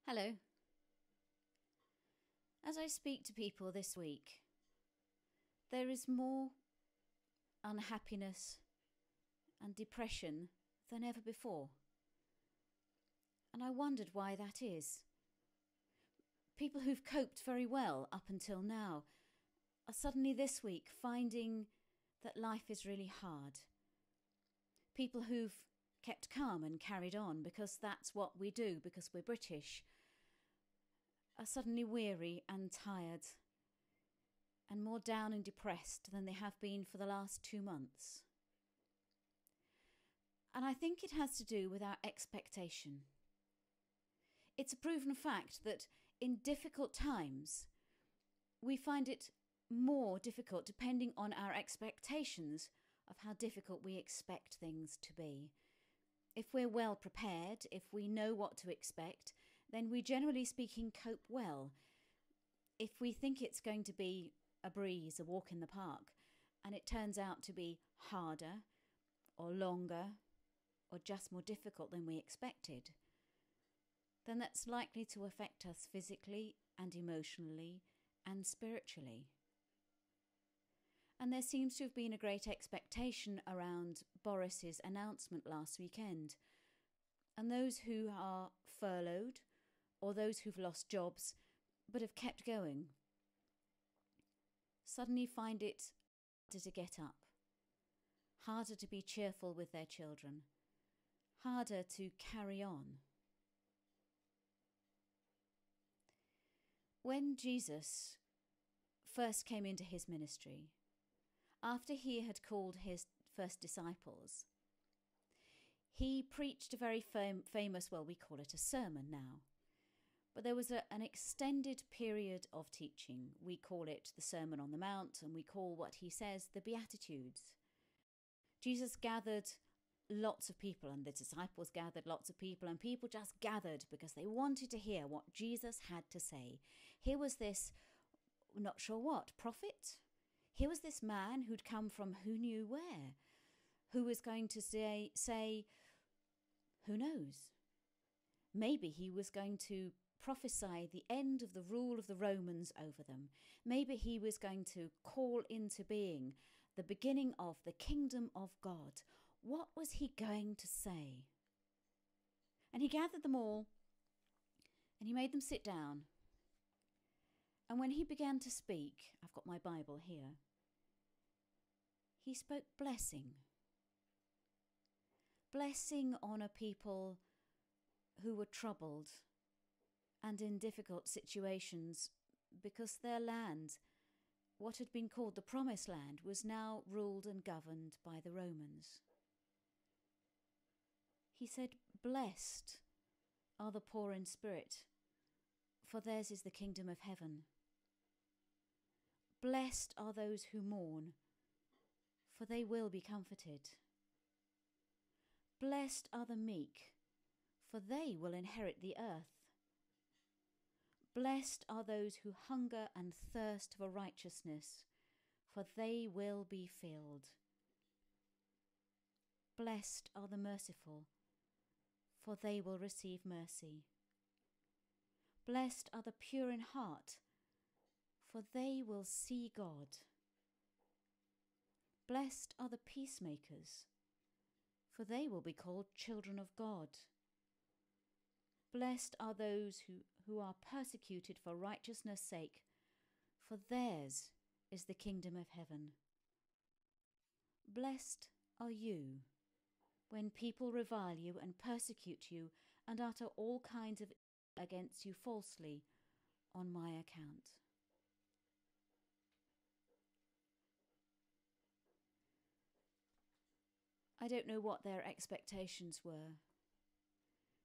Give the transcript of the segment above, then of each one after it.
Hello. As I speak to people this week, there is more unhappiness and depression than ever before. And I wondered why that is. People who've coped very well up until now are suddenly this week finding that life is really hard. People who've kept calm and carried on because that's what we do, because we're British, are suddenly weary and tired and more down and depressed than they have been for the last 2 months. And I think it has to do with our expectation. It's a proven fact that in difficult times, we find it more difficult depending on our expectations of how difficult we expect things to be. If we're well prepared, if we know what to expect, then we generally speaking cope well. If we think it's going to be a breeze, a walk in the park, and it turns out to be harder or longer or just more difficult than we expected, then that's likely to affect us physically and emotionally and spiritually. And there seems to have been a great expectation around Boris's announcement last weekend. And those who are furloughed or those who've lost jobs but have kept going suddenly find it harder to get up, harder to be cheerful with their children, harder to carry on. When Jesus first came into his ministry, after he had called his first disciples, he preached a very famous, well, we call it a sermon now. But there was an extended period of teaching. We call it the Sermon on the Mount, and we call what he says the Beatitudes. Jesus gathered lots of people, and the disciples gathered lots of people, and people just gathered because they wanted to hear what Jesus had to say. Here was this, not sure what, prophet? Here was this man who'd come from who knew where, who was going to say, who knows? Maybe he was going to prophesy the end of the rule of the Romans over them. Maybe he was going to call into being the beginning of the kingdom of God. What was he going to say? And he gathered them all and he made them sit down. And when he began to speak, I've got my Bible here, he spoke blessing. Blessing on a people who were troubled and in difficult situations because their land, what had been called the Promised Land, was now ruled and governed by the Romans. He said, "Blessed are the poor in spirit, for theirs is the kingdom of heaven. Blessed are those who mourn, for they will be comforted. Blessed are the meek, for they will inherit the earth. Blessed are those who hunger and thirst for righteousness, for they will be filled. Blessed are the merciful, for they will receive mercy. Blessed are the pure in heart, for they will see God. Blessed are the peacemakers, for they will be called children of God. Blessed are those who are persecuted for righteousness' sake, for theirs is the kingdom of heaven. Blessed are you when people revile you and persecute you and utter all kinds of evil against you falsely on my account." I don't know what their expectations were,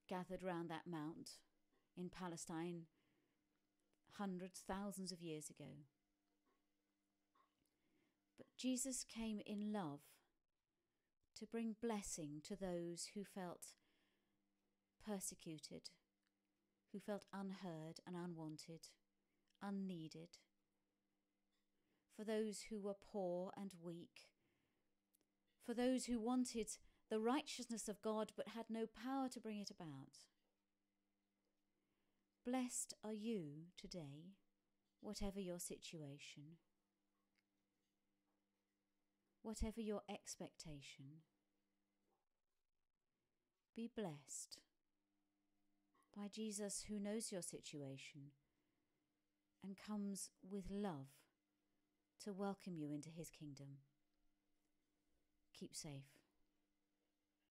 gathered round that mount in Palestine hundreds, thousands of years ago. But Jesus came in love to bring blessing to those who felt persecuted, who felt unheard and unwanted, unneeded, for those who were poor and weak, for those who wanted the righteousness of God but had no power to bring it about. Blessed are you today, whatever your situation, whatever your expectation. Be blessed by Jesus, who knows your situation and comes with love to welcome you into his kingdom. Keep safe.